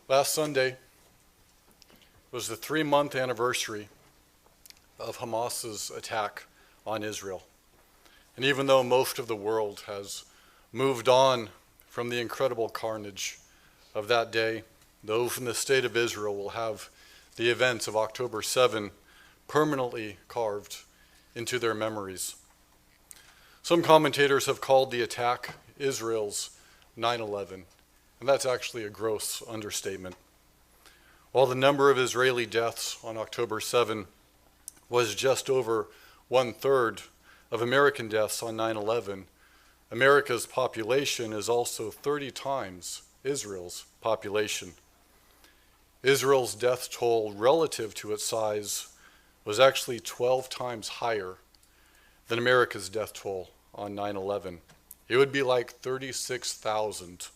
Last Sunday was the 3-month anniversary of Hamas's attack on Israel. And even though most of the world has moved on from the incredible carnage of that day, those in the state of Israel will have the events of October 7 permanently carved into their memories. Some commentators have called the attack Israel's 9/11, and that's actually a gross understatement. While the number of Israeli deaths on October 7 was just over 1/3 of American deaths on 9/11, America's population is also 30 times Israel's population. Israel's death toll relative to its size was actually 12 times higher than America's death toll on 9/11. It would be like 36,000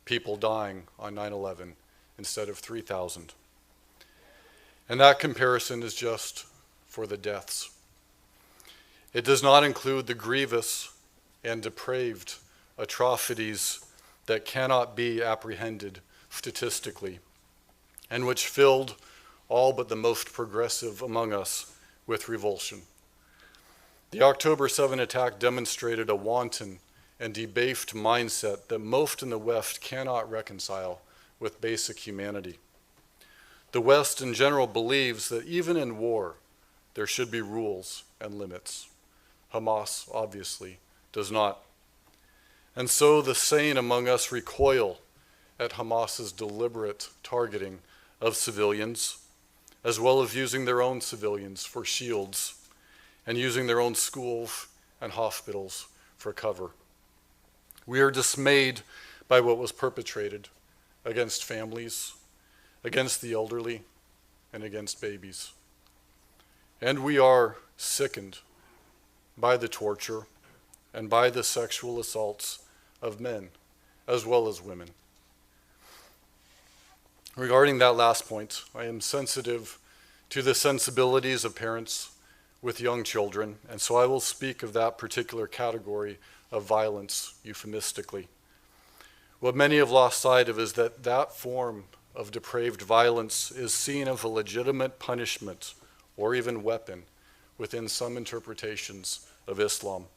people dying on 9/11 instead of 3,000. And that comparison is just for the deaths. It does not include the grievous and depraved atrocities that cannot be apprehended statistically, and which filled all but the most progressive among us with revulsion. The October 7 attack demonstrated a wanton and debased mindset that most in the West cannot reconcile with basic humanity. The West in general believes that even in war, there should be rules and limits. Hamas obviously does not. And so the sane among us recoil at Hamas's deliberate targeting of civilians, as well as using their own civilians for shields and using their own schools and hospitals for cover. We are dismayed by what was perpetrated against families, against the elderly, and against babies. And we are sickened by the torture and by the sexual assaults of men as well as women. Regarding that last point, I am sensitive to the sensibilities of parents with young children, and so I will speak of that particular category of violence euphemistically. What many have lost sight of is that that form of depraved violence is seen as a legitimate punishment or even weapon within some interpretations of Islam.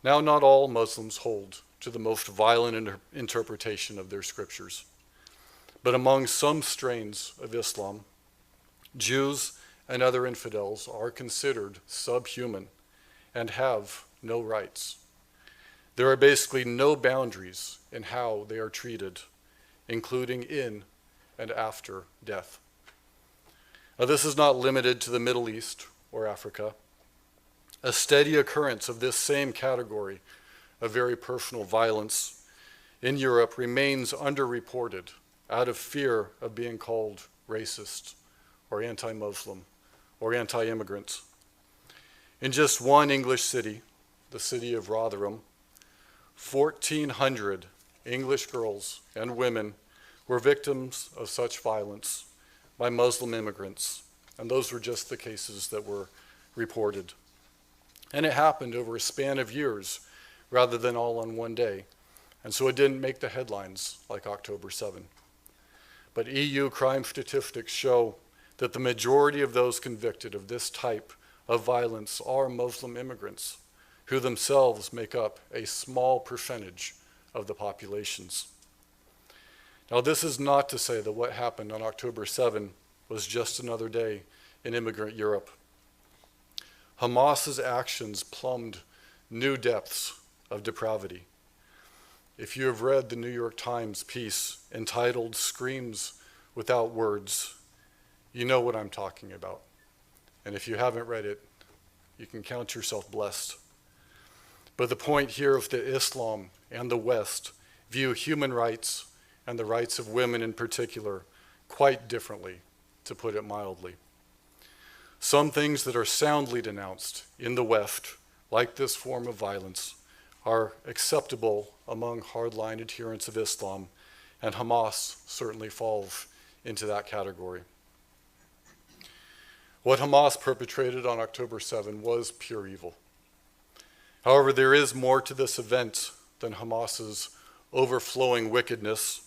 Now, not all Muslims hold to the most violent interpretation of their scriptures, but among some strains of Islam, Jews and other infidels are considered subhuman and have no rights. There are basically no boundaries in how they are treated, including in and after death. Now, this is not limited to the Middle East or Africa. A steady occurrence of this same category of very personal violence in Europe remains underreported out of fear of being called racist or anti-Muslim or anti-immigrant. In just one English city, the city of Rotherham, 1,400 English girls and women were victims of such violence by Muslim immigrants, and those were just the cases that were reported. And it happened over a span of years rather than all on one day, and so it didn't make the headlines like October 7. But EU crime statistics show that the majority of those convicted of this type of violence are Muslim immigrants, who themselves make up a small percentage of the populations. Now, this is not to say that what happened on October 7 was just another day in immigrant Europe. Hamas's actions plumbed new depths of depravity. If you have read the New York Times piece entitled "Screams Without Words," you know what I'm talking about. And if you haven't read it, you can count yourself blessed. But the point here is that Islam and the West view human rights and the rights of women in particular quite differently, to put it mildly. Some things that are soundly denounced in the West, like this form of violence, are acceptable among hardline adherents of Islam, and Hamas certainly falls into that category. What Hamas perpetrated on October 7 was pure evil. However, there is more to this event than Hamas's overflowing wickedness.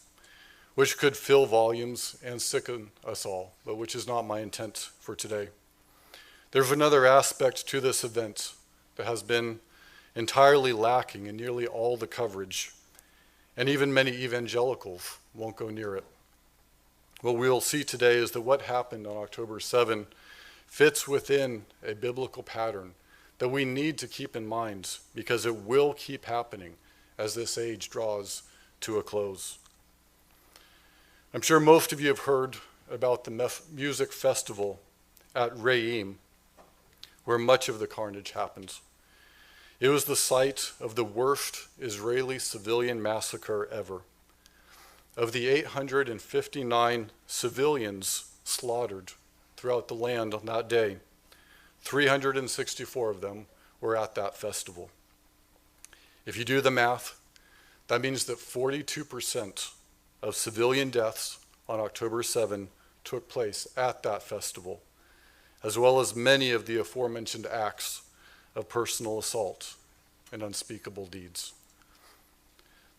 which could fill volumes and sicken us all, but which is not my intent for today. There's another aspect to this event that has been entirely lacking in nearly all the coverage, and even many evangelicals won't go near it. What we'll see today is that what happened on October 7 fits within a biblical pattern that we need to keep in mind because it will keep happening as this age draws to a close. I'm sure most of you have heard about the music festival at Re'im, where much of the carnage happens. It was the site of the worst Israeli civilian massacre ever. Of the 859 civilians slaughtered throughout the land on that day, 364 of them were at that festival. If you do the math, that means that 42% of civilian deaths on October 7 took place at that festival, as well as many of the aforementioned acts of personal assault and unspeakable deeds.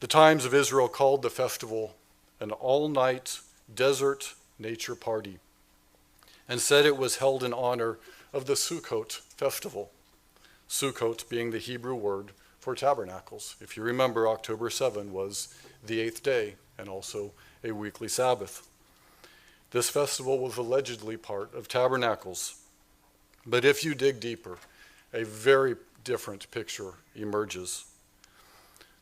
The Times of Israel called the festival an all-night desert nature party and said it was held in honor of the Sukkot festival, Sukkot being the Hebrew word for tabernacles. If you remember, October 7 was the 8th day and also a weekly Sabbath. This festival was allegedly part of tabernacles. But if you dig deeper, a very different picture emerges.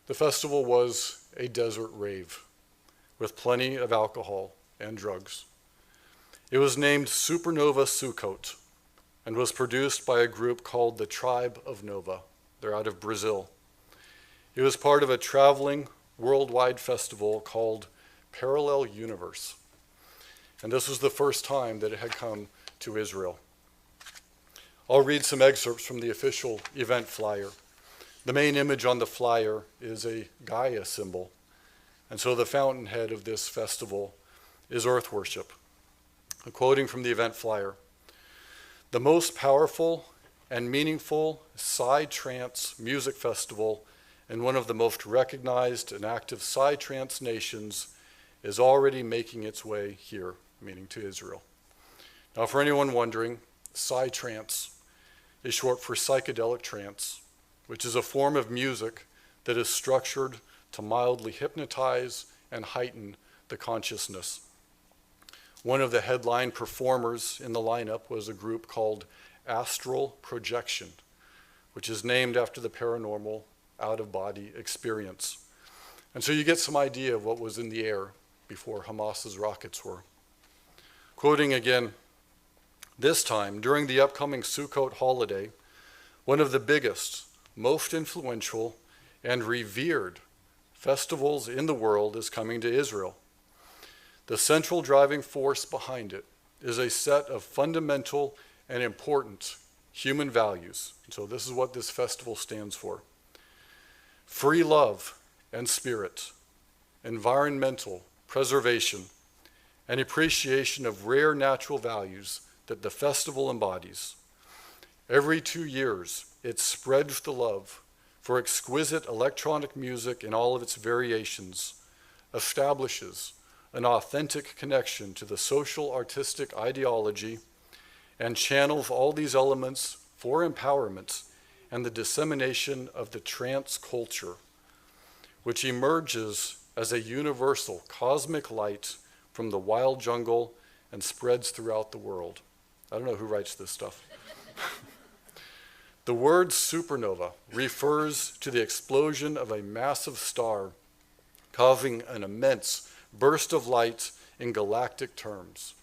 The festival was a desert rave with plenty of alcohol and drugs. It was named Supernova Sukkot and was produced by a group called the Tribe of Nova. They're out of Brazil. It was part of a traveling worldwide festival called Parallel Universe. And this was the first time that it had come to Israel. I'll read some excerpts from the official event flyer. The main image on the flyer is a Gaia symbol. And so the fountainhead of this festival is earth worship. I'm quoting from the event flyer. The most powerful and meaningful psytrance music festival in one of the most recognized and active psytrance nations is already making its way here, meaning to Israel. Now, for anyone wondering, psytrance is short for psychedelic trance, which is a form of music that is structured to mildly hypnotize and heighten the consciousness. One of the headline performers in the lineup was a group called Astral Projection, which is named after the paranormal out-of-body experience. And so you get some idea of what was in the air before Hamas's rockets were. Quoting again, this time, during the upcoming Sukkot holiday, one of the biggest, most influential, and revered festivals in the world is coming to Israel. The central driving force behind it is a set of fundamental and important human values. So this is what this festival stands for. Free love and spirit, environmental preservation, and appreciation of rare natural values that the festival embodies. Every 2 years, it spreads the love for exquisite electronic music in all of its variations, establishes an authentic connection to the social artistic ideology, and channels all these elements for empowerment and the dissemination of the trance culture, which emerges as a universal cosmic light from the wild jungle and spreads throughout the world. I don't know who writes this stuff. The word supernova refers to the explosion of a massive star, causing an immense burst of light in galactic terms.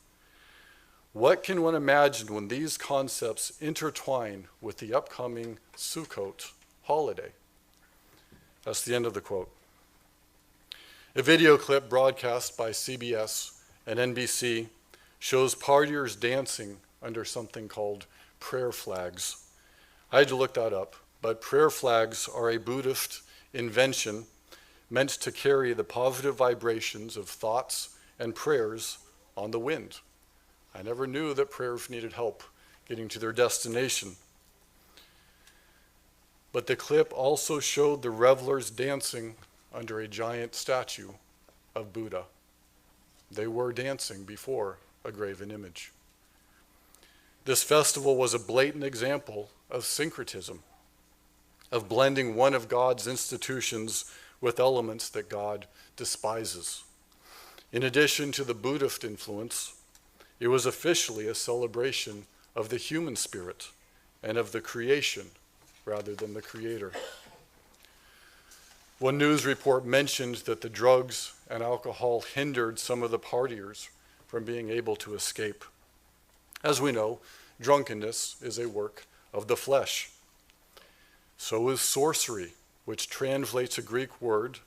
What can one imagine when these concepts intertwine with the upcoming Sukkot holiday? That's the end of the quote. A video clip broadcast by CBS and NBC shows partiers dancing under something called prayer flags. I had to look that up, but prayer flags are a Buddhist invention meant to carry the positive vibrations of thoughts and prayers on the wind. I never knew that prayers needed help getting to their destination. But the clip also showed the revelers dancing under a giant statue of Buddha. They were dancing before a graven image. This festival was a blatant example of syncretism, of blending one of God's institutions with elements that God despises. In addition to the Buddhist influence, it was officially a celebration of the human spirit and of the creation rather than the creator. One news report mentioned that the drugs and alcohol hindered some of the partiers from being able to escape. As we know, drunkenness is a work of the flesh. So is sorcery, which translates a Greek word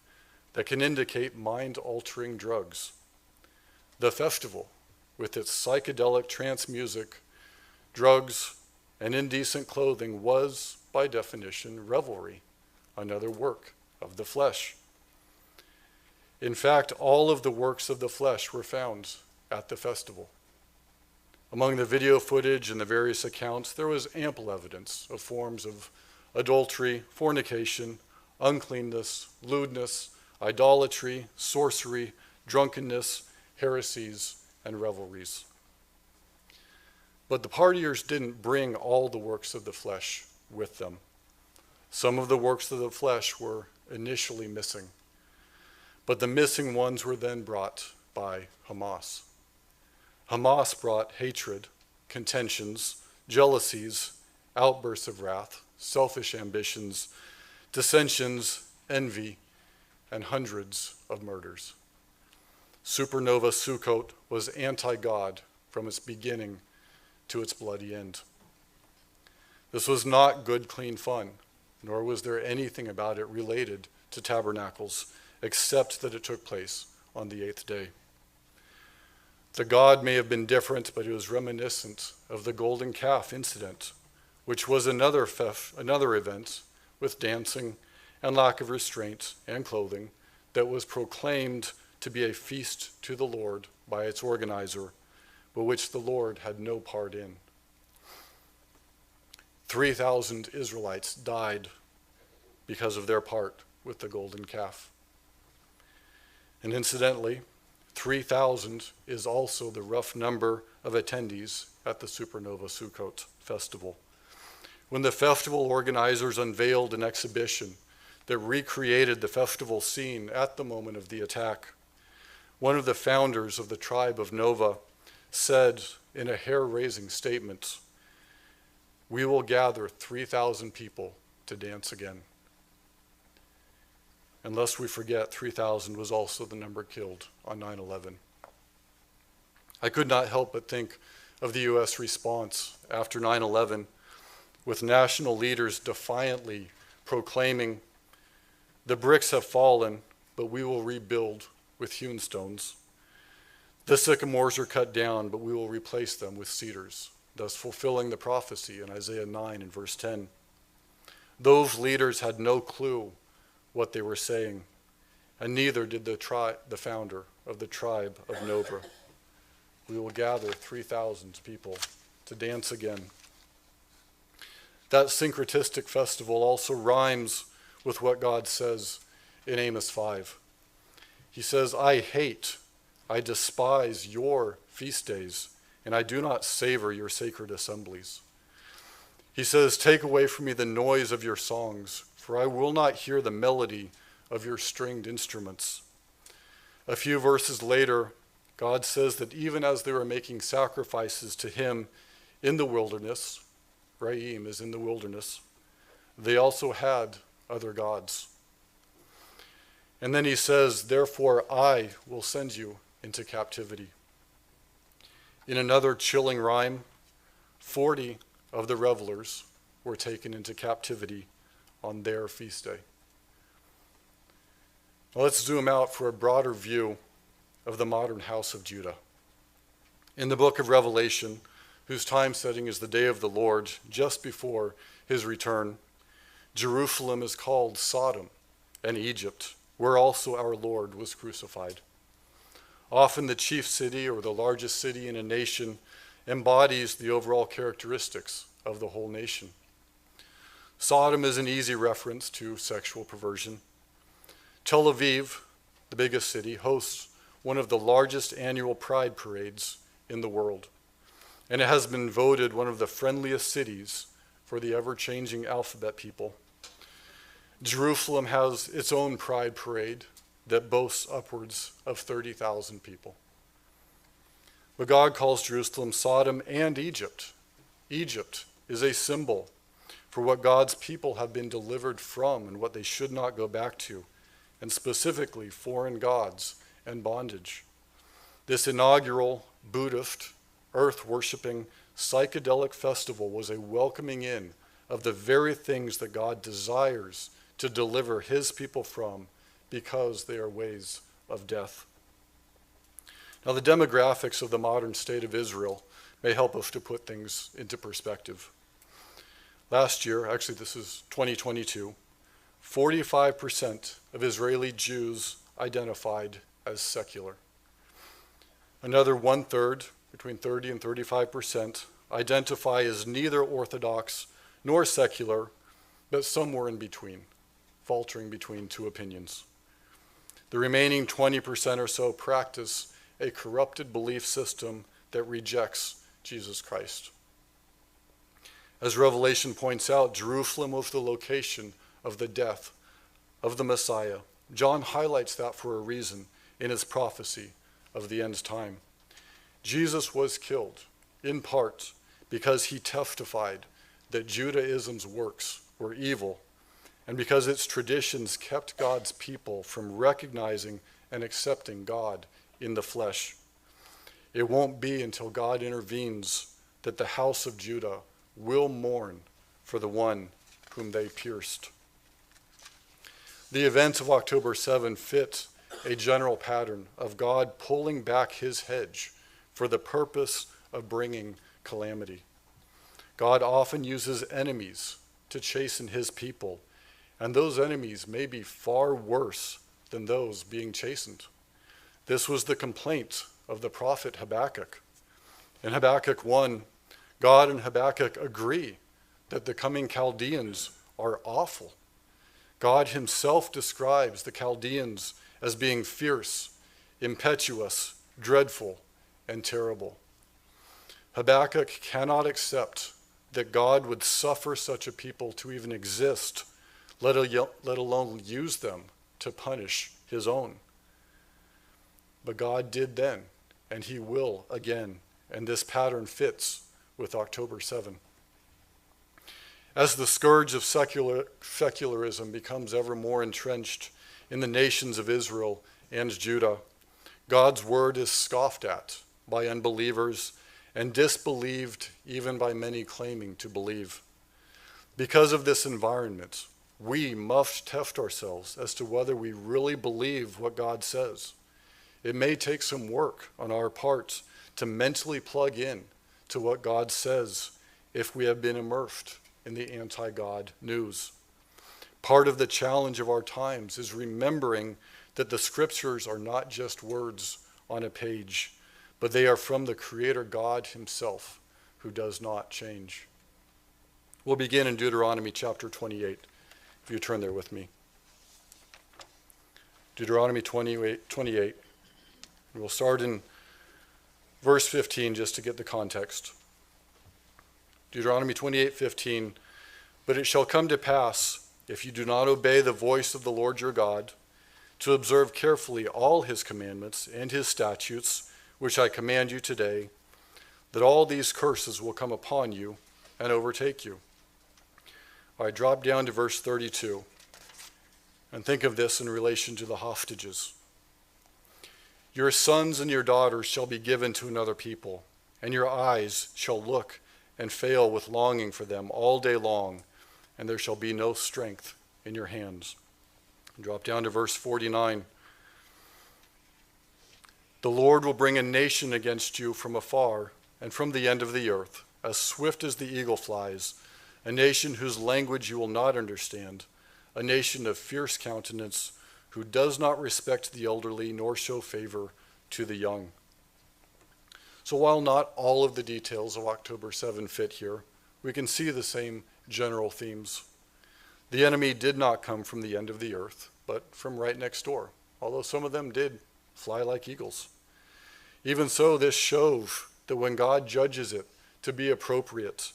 that can indicate mind-altering drugs. The festival, with its psychedelic trance music, drugs, and indecent clothing, was, by definition, revelry, another work of the flesh. In fact, all of the works of the flesh were found at the festival. Among the video footage and the various accounts, there was ample evidence of forms of adultery, fornication, uncleanness, lewdness, idolatry, sorcery, drunkenness, heresies, and revelries. But the partiers didn't bring all the works of the flesh with them. Some of the works of the flesh were initially missing, but the missing ones were then brought by Hamas. Hamas brought hatred, contentions, jealousies, outbursts of wrath, selfish ambitions, dissensions, envy, and hundreds of murders. Supernova Sukkot was anti-God from its beginning to its bloody end. This was not good, clean fun, nor was there anything about it related to tabernacles, except that it took place on the 8th day. The god may have been different, but it was reminiscent of the golden calf incident, which was another event with dancing and lack of restraint and clothing that was proclaimed to be a feast to the Lord by its organizer, but which the Lord had no part in. 3,000 Israelites died because of their part with the golden calf. And incidentally, 3,000 is also the rough number of attendees at the Supernova Sukkot festival. When the festival organizers unveiled an exhibition that recreated the festival scene at the moment of the attack, one of the founders of the tribe of Nova said in a hair-raising statement, "We will gather 3,000 people to dance again." And lest we forget, 3,000 was also the number killed on 9/11. I could not help but think of the U.S. response after 9/11, with national leaders defiantly proclaiming, "The bricks have fallen, but we will rebuild with hewn stones. The sycamores are cut down, but we will replace them with cedars," thus fulfilling the prophecy in Isaiah 9 and verse 10. Those leaders had no clue what they were saying, and neither did the founder of the tribe of Nova. We will gather 3,000 people to dance again. That syncretistic festival also rhymes with what God says in Amos 5. He says, I despise your feast days, and I do not savor your sacred assemblies. He says, take away from me the noise of your songs, for I will not hear the melody of your stringed instruments. A few verses later, God says that even as they were making sacrifices to him in the wilderness, Raim is in the wilderness, they also had other gods. And then he says, therefore I will send you into captivity. In another chilling rhyme, 40 of the revelers were taken into captivity on their feast day. Now let's zoom out for a broader view of the modern house of Judah. In the book of Revelation, whose time setting is the day of the Lord, just before his return, Jerusalem is called Sodom and Egypt, where also our Lord was crucified. Often the chief city or the largest city in a nation embodies the overall characteristics of the whole nation. Sodom is an easy reference to sexual perversion. Tel Aviv, the biggest city, hosts one of the largest annual pride parades in the world. And it has been voted one of the friendliest cities for the ever-changing alphabet people. Jerusalem has its own pride parade that boasts upwards of 30,000 people. But God calls Jerusalem Sodom and Egypt. Egypt is a symbol for what God's people have been delivered from and what they should not go back to, and specifically foreign gods and bondage. This inaugural Buddhist, earth-worshiping, psychedelic festival was a welcoming in of the very things that God desires to deliver his people from, because they are ways of death. Now, the demographics of the modern state of Israel may help us to put things into perspective. Last year, actually this is 2022, 45% of Israeli Jews identified as secular. Another one-third, between 30 and 35%, identify as neither Orthodox nor secular, but somewhere in between, faltering between two opinions. The remaining 20% or so practice a corrupted belief system that rejects Jesus Christ. As Revelation points out, Jerusalem was the location of the death of the Messiah. John highlights that for a reason in his prophecy of the end time. Jesus was killed, in part, because he testified that Judaism's works were evil, and because its traditions kept God's people from recognizing and accepting God in the flesh. It won't be until God intervenes that the house of Judah will mourn for the one whom they pierced. The events of October 7 fit a general pattern of God pulling back his hedge for the purpose of bringing calamity. God often uses enemies to chasten his people, and those enemies may be far worse than those being chastened. This was the complaint of the prophet Habakkuk. In Habakkuk 1, God and Habakkuk agree that the coming Chaldeans are awful. God himself describes the Chaldeans as being fierce, impetuous, dreadful, and terrible. Habakkuk cannot accept that God would suffer such a people to even exist, let alone use them to punish his own. But God did then, and he will again, and this pattern fits with October 7. As the scourge of secularism becomes ever more entrenched in the nations of Israel and Judah, God's word is scoffed at by unbelievers and disbelieved even by many claiming to believe. Because of this environment, we must test ourselves as to whether we really believe what God says. It may take some work on our part to mentally plug in to what God says if we have been immersed in the anti-God news. Part of the challenge of our times is remembering that the scriptures are not just words on a page, but they are from the Creator God himself, who does not change. We'll begin in Deuteronomy chapter 28, if you turn there with me. Deuteronomy 28. We'll start in verse 15 just to get the context. Deuteronomy 28:15, but it shall come to pass, if you do not obey the voice of the Lord your God, to observe carefully all his commandments and his statutes, which I command you today, that all these curses will come upon you and overtake you. All right, drop down to verse 32, and think of this in relation to the hostages. Your sons and your daughters shall be given to another people, and your eyes shall look and fail with longing for them all day long, and there shall be no strength in your hands. Drop down to verse 49. The Lord will bring a nation against you from afar and from the end of the earth, as swift as the eagle flies, a nation whose language you will not understand, a nation of fierce countenance, who does not respect the elderly nor show favor to the young. So while not all of the details of October 7 fit here, we can see the same general themes. The enemy did not come from the end of the earth, but from right next door, although some of them did fly like eagles. Even so, this shows that when God judges it to be appropriate,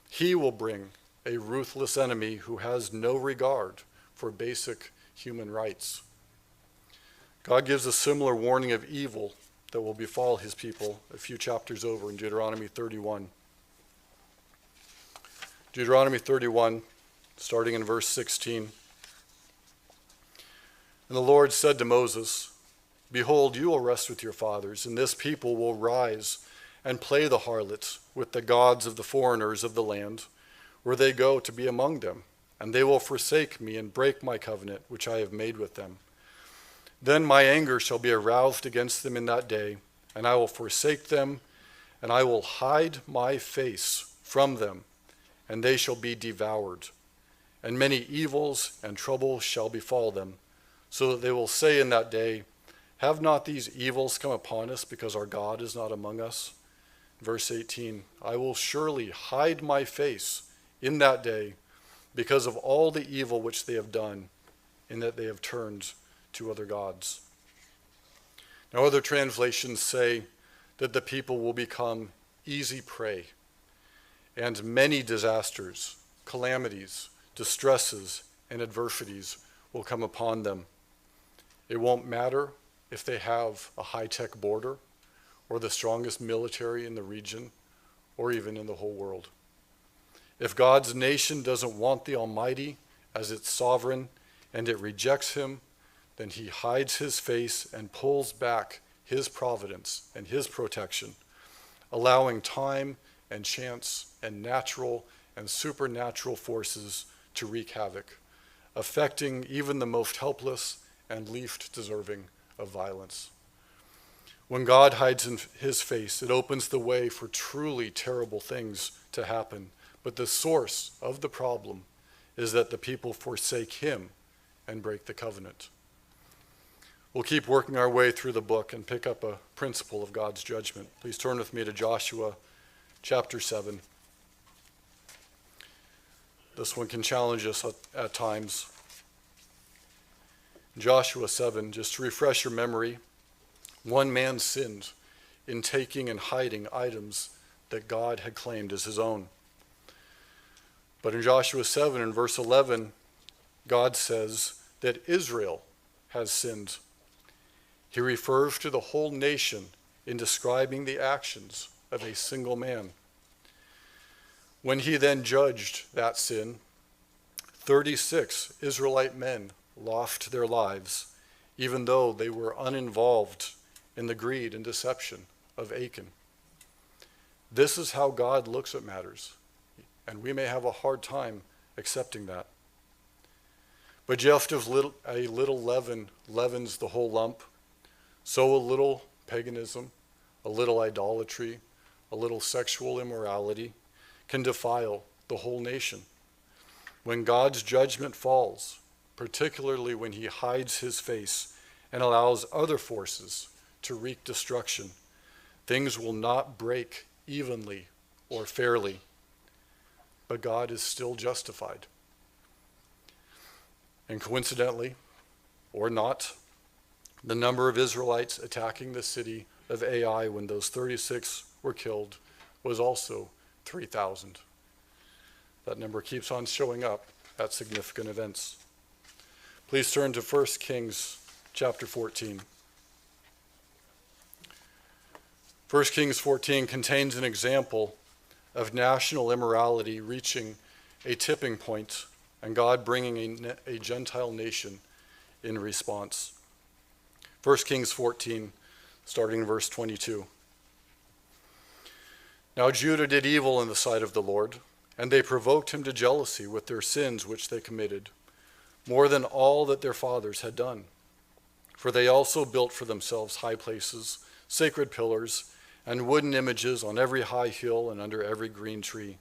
he will bring a ruthless enemy who has no regard for basic human rights. God gives a similar warning of evil that will befall his people a few chapters over in Deuteronomy 31. Deuteronomy 31, starting in verse 16. And the Lord said to Moses, "Behold, you will rest with your fathers, and this people will rise and play the harlot with the gods of the foreigners of the land, where they go to be among them, and they will forsake me and break my covenant which I have made with them. Then my anger shall be aroused against them in that day, and I will forsake them, and I will hide my face from them, and they shall be devoured. And many evils and troubles shall befall them, so that they will say in that day, have not these evils come upon us because our God is not among us?" Verse 18, "I will surely hide my face in that day because of all the evil which they have done, in that they have turned to other gods." Now other translations say that the people will become easy prey, and many disasters, calamities, distresses, and adversities will come upon them. It won't matter if they have a high-tech border or the strongest military in the region or even in the whole world. If God's nation doesn't want the Almighty as its sovereign and it rejects him, then he hides his face and pulls back his providence and his protection, allowing time and chance and natural and supernatural forces to wreak havoc, affecting even the most helpless and least deserving of violence. When God hides in his face, it opens the way for truly terrible things to happen. But the source of the problem is that the people forsake him and break the covenant. We'll keep working our way through the book and pick up a principle of God's judgment. Please turn with me to Joshua chapter 7. This one can challenge us at times. Joshua 7, just to refresh your memory, one man sinned in taking and hiding items that God had claimed as his own. But in Joshua 7 and verse 11, God says that Israel has sinned. He refers to the whole nation in describing the actions of a single man. When he then judged that sin, 36 Israelite men lost their lives, even though they were uninvolved in the greed and deception of Achan. This is how God looks at matters, and we may have a hard time accepting that. But just as a little leaven leavens the whole lump, so a little paganism, a little idolatry, a little sexual immorality can defile the whole nation. When God's judgment falls, particularly when he hides his face and allows other forces to wreak destruction, things will not break evenly or fairly, but God is still justified. And coincidentally, or not, the number of Israelites attacking the city of Ai when those 36 were killed was also 3,000. That number keeps on showing up at significant events. Please turn to 1 Kings chapter 14. 1 Kings 14 contains an example of national immorality reaching a tipping point and God bringing a Gentile nation in response. 1 Kings 14, starting in verse 22. Now Judah did evil in the sight of the Lord, and they provoked him to jealousy with their sins which they committed, more than all that their fathers had done. For they also built for themselves high places, sacred pillars, and wooden images on every high hill and under every green tree.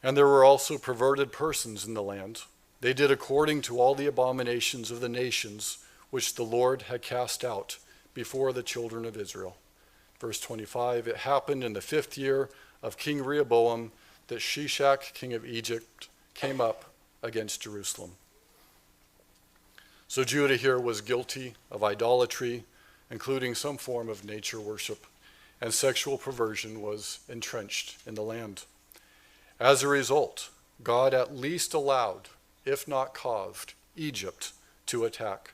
And there were also perverted persons in the land. They did according to all the abominations of the nations which the Lord had cast out before the children of Israel. Verse 25, it happened in the 5th year of King Rehoboam that Shishak, king of Egypt, came up against Jerusalem. So Judah here was guilty of idolatry, including some form of nature worship, and sexual perversion was entrenched in the land. As a result, God at least allowed, if not caused, Egypt to attack.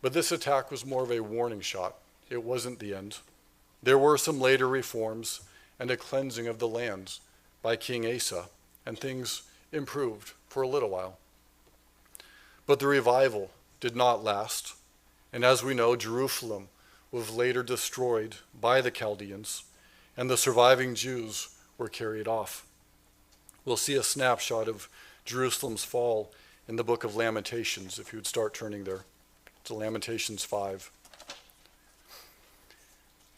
But this attack was more of a warning shot. It wasn't the end. There were some later reforms and a cleansing of the land by King Asa, and things improved for a little while. But the revival did not last, and as we know, Jerusalem was later destroyed by the Chaldeans, and the surviving Jews were carried off. We'll see a snapshot of Jerusalem's fall in the book of Lamentations, if you would start turning there to Lamentations 5.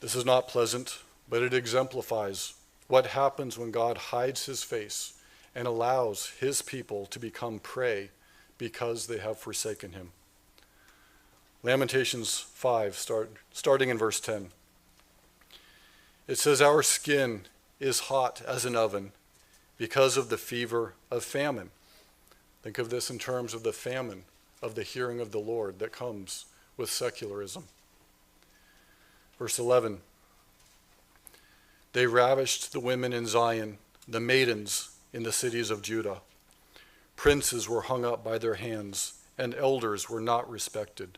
This is not pleasant, but it exemplifies what happens when God hides his face and allows his people to become prey because they have forsaken him. Lamentations 5, starting in verse 10. It says, "Our skin is hot as an oven because of the fever of famine." Think of this in terms of the famine of the hearing of the Lord that comes with secularism. Verse 11. "They ravished the women in Zion, the maidens in the cities of Judah. Princes were hung up by their hands, and elders were not respected.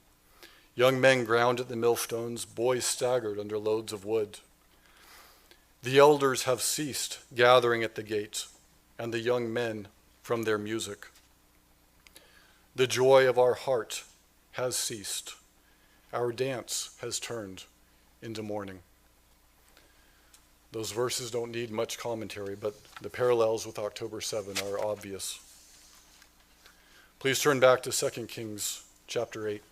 Young men ground at the millstones, boys staggered under loads of wood. The elders have ceased gathering at the gate, and the young men from their music. The joy of our heart has ceased. Our dance has turned into mourning." Those verses don't need much commentary, but the parallels with October 7 are obvious. Please turn back to 2 Kings chapter 8.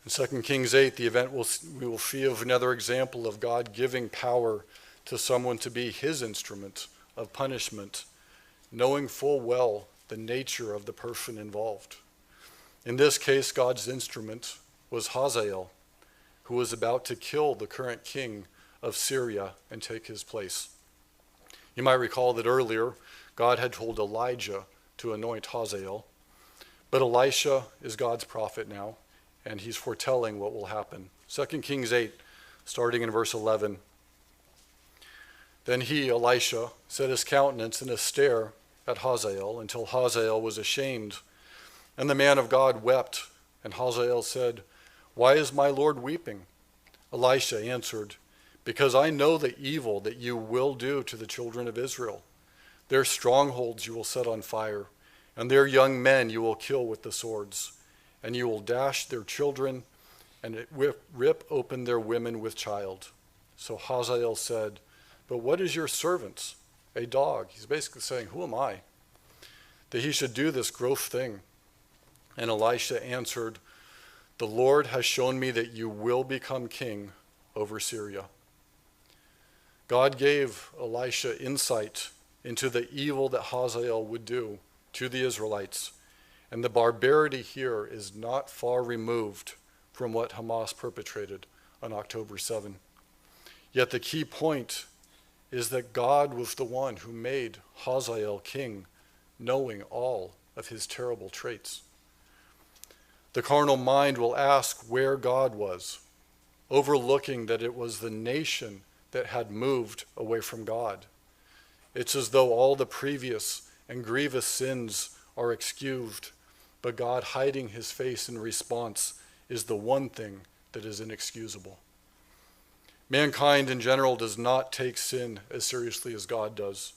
In 2 Kings 8, the event we will see of another example of God giving power to someone to be his instrument of punishment, knowing full well the nature of the person involved. In this case, God's instrument was Hazael, who was about to kill the current king of Syria and take his place. You might recall that earlier, God had told Elijah to anoint Hazael, but Elisha is God's prophet now, and he's foretelling what will happen. 2 Kings 8, starting in verse 11. "Then he, Elisha, set his countenance in a stare at Hazael until Hazael was ashamed. And the man of God wept, and Hazael said, 'Why is my Lord weeping?' Elisha answered, 'Because I know the evil that you will do to the children of Israel. Their strongholds you will set on fire, and their young men you will kill with the swords. And you will dash their children and rip open their women with child.' So Hazael said, 'But what is your servant? A dog?'" He's basically saying, "Who am I that he should do this gross thing?" And Elisha answered, "The Lord has shown me that you will become king over Syria." God gave Elisha insight into the evil that Hazael would do to the Israelites. And the barbarity here is not far removed from what Hamas perpetrated on October 7. Yet the key point is that God was the one who made Hazael king, knowing all of his terrible traits. The carnal mind will ask where God was, overlooking that it was the nation that had moved away from God. It's as though all the previous and grievous sins are excused, but God hiding his face in response is the one thing that is inexcusable. Mankind in general does not take sin as seriously as God does.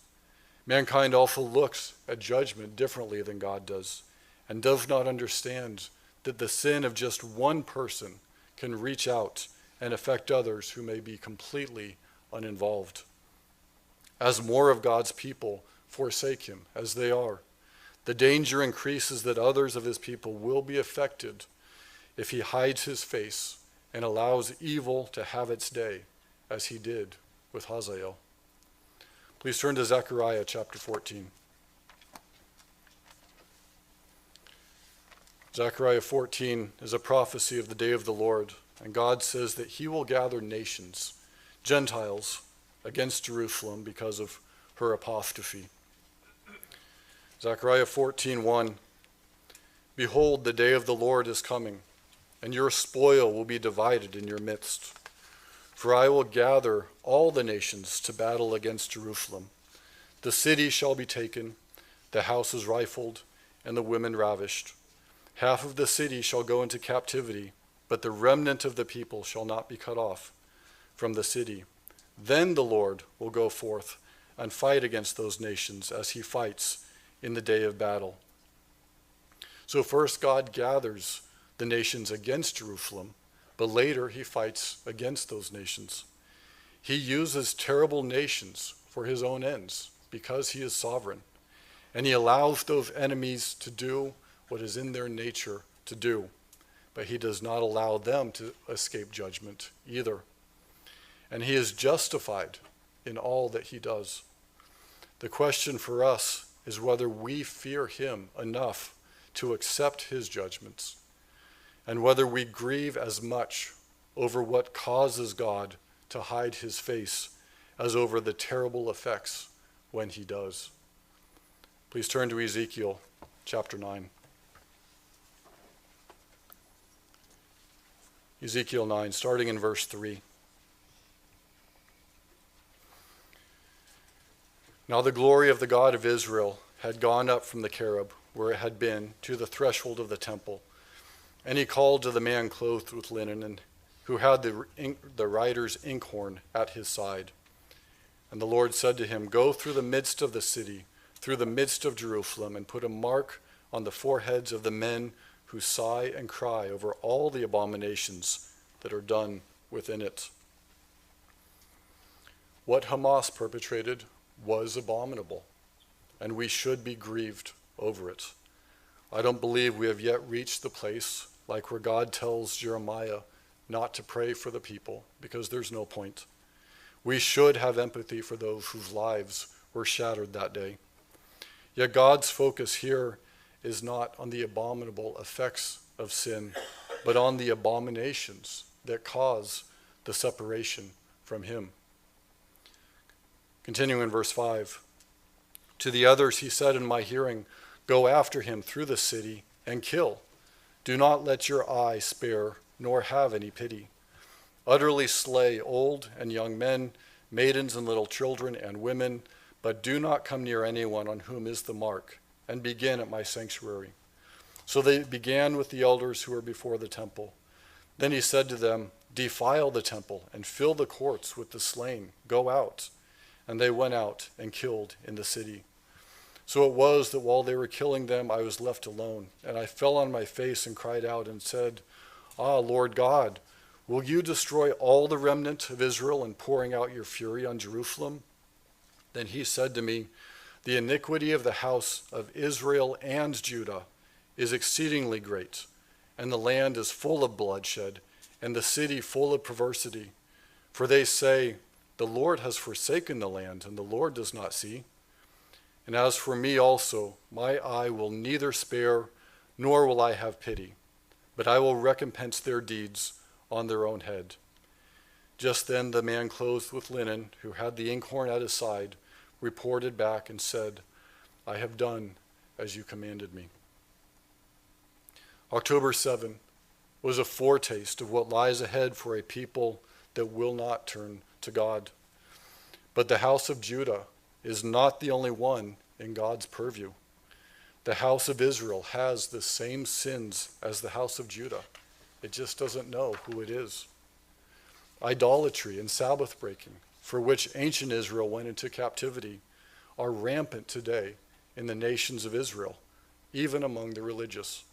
Mankind also looks at judgment differently than God does, and does not understand that the sin of just one person can reach out and affect others who may be completely uninvolved. As more of God's people forsake him, as they are, the danger increases that others of his people will be affected if he hides his face and allows evil to have its day, as he did with Hazael. Please turn to Zechariah chapter 14. Zechariah 14 is a prophecy of the day of the Lord, and God says that he will gather nations, Gentiles, against Jerusalem because of her apostasy. Zechariah 14:1. Behold, the day of the Lord is coming, and your spoil will be divided in your midst. For I will gather all the nations to battle against Jerusalem. The city shall be taken, the houses rifled, and the women ravished. Half of the city shall go into captivity, but the remnant of the people shall not be cut off from the city. Then the Lord will go forth and fight against those nations as he fights in the day of battle. So first God gathers the nations against Jerusalem, but later he fights against those nations. He uses terrible nations for his own ends because he is sovereign. And he allows those enemies to do what is in their nature to do, but he does not allow them to escape judgment either. And he is justified in all that he does. The question for us is whether we fear him enough to accept his judgments, and whether we grieve as much over what causes God to hide his face as over the terrible effects when he does. Please turn to Ezekiel chapter 9. Ezekiel 9, starting in verse 3. Now the glory of the God of Israel had gone up from the cherub, where it had been, to the threshold of the temple. And he called to the man clothed with linen, and who had the writer's inkhorn at his side. And the Lord said to him, Go through the midst of the city, through the midst of Jerusalem, and put a mark on the foreheads of the men who sigh and cry over all the abominations that are done within it. What Hamas perpetrated was abominable, and we should be grieved over it. I don't believe we have yet reached the place like where God tells Jeremiah not to pray for the people, because there's no point. We should have empathy for those whose lives were shattered that day. Yet God's focus here is not on the abominable effects of sin, but on the abominations that cause the separation from him. Continuing in verse 5. To the others he said in my hearing, Go after him through the city and kill. Do not let your eye spare, nor have any pity. Utterly slay old and young men, maidens and little children and women, but do not come near anyone on whom is the mark, and begin at my sanctuary. So they began with the elders who were before the temple. Then he said to them, Defile the temple and fill the courts with the slain. Go out. And they went out and killed in the city. So it was that while they were killing them, I was left alone. And I fell on my face and cried out and said, Ah, Lord God, will you destroy all the remnant of Israel in pouring out your fury on Jerusalem? Then he said to me, The iniquity of the house of Israel and Judah is exceedingly great, and the land is full of bloodshed, and the city full of perversity. For they say, The Lord has forsaken the land, and the Lord does not see. And as for me also, my eye will neither spare, nor will I have pity, but I will recompense their deeds on their own head. Just then the man clothed with linen, who had the inkhorn at his side, reported back and said, I have done as you commanded me. October 7 was a foretaste of what lies ahead for a people that will not turn to God. But the house of Judah is not the only one in God's purview. The house of Israel has the same sins as the house of Judah. It just doesn't know who it is. Idolatry and Sabbath breaking, for which ancient Israel went into captivity, are rampant today in the nations of Israel, even among the religious,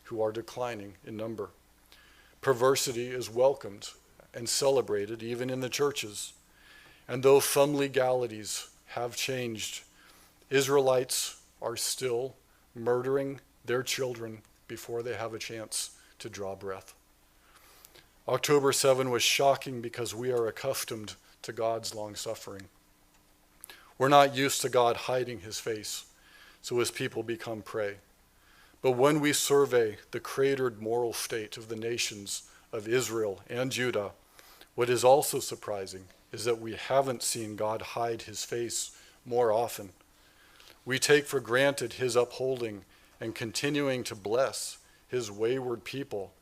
who are declining in number. Perversity is welcomed and celebrated even in the churches. And though some legalities have changed, Israelites are still murdering their children before they have a chance to draw breath. October 7 was shocking because we are accustomed to God's long suffering. We're not used to God hiding his face, so his people become prey. But when we survey the cratered moral state of the nations of Israel and Judah, what is also surprising is that we haven't seen God hide his face more often. We take for granted his upholding and continuing to bless his wayward people.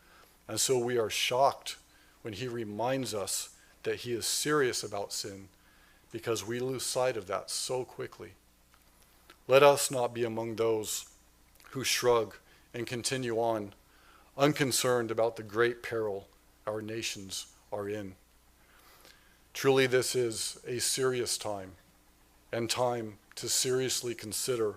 And so we are shocked when he reminds us that he is serious about sin, because we lose sight of that so quickly. Let us not be among those who shrug and continue on, unconcerned about the great peril our nations are in. Truly, this is a serious time, and time to seriously consider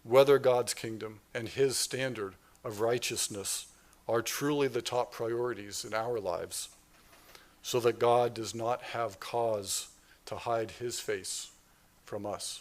whether God's kingdom and his standard of righteousness are truly the top priorities in our lives, so that God does not have cause to hide his face from us.